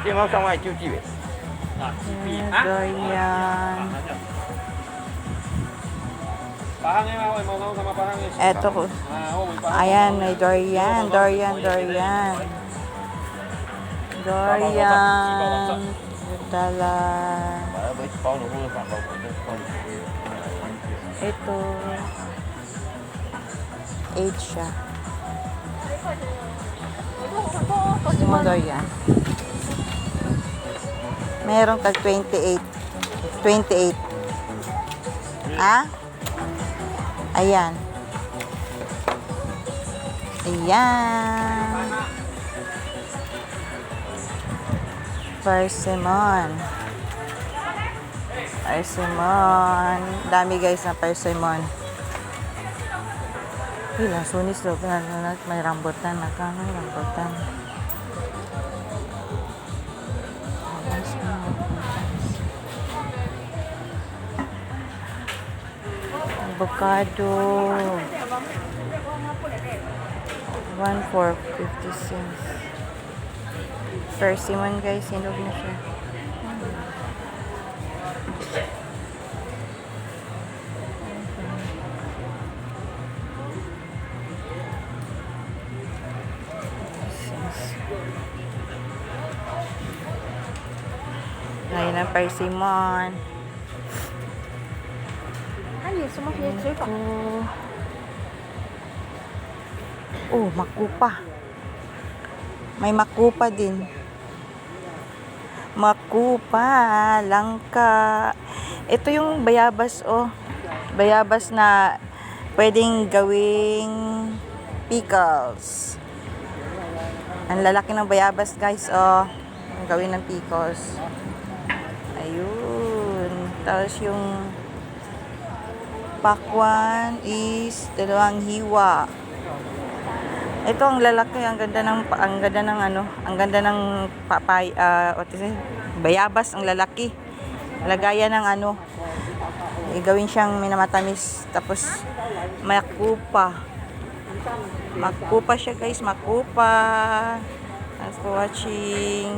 电话上外就记呗。 Durian. Eto ko. Ayan, may durian. Durian. Dala. Ito. 8 siya. Mga durian. Meron tag 28. 28. Ah? Ayan. Ayan. Persimmon. Persimmon. Dami guys na persimmon. Ilang sunis do. May rambutan. May rambutan. Avocado. 1 for 50 cents. Persimmon guys, hinog na siya. Ngayon ang persimmon. Oh, makupa. May makupa din. Makupa, langka. Ito yung bayabas, oh. Bayabas na pwedeng gawing pickles. Ang lalaki ng bayabas, guys, oh. Gawin ng pickles. Ayun. Tapos yung pakwan is 2 hiwa. Ito ang lalaki, ang ganda ng papay, bayabas, ang lalaki. Lagayan ng gawin siyang minamatamis, tapos makupa. Makupa siya guys, makupa. Thanks for watching.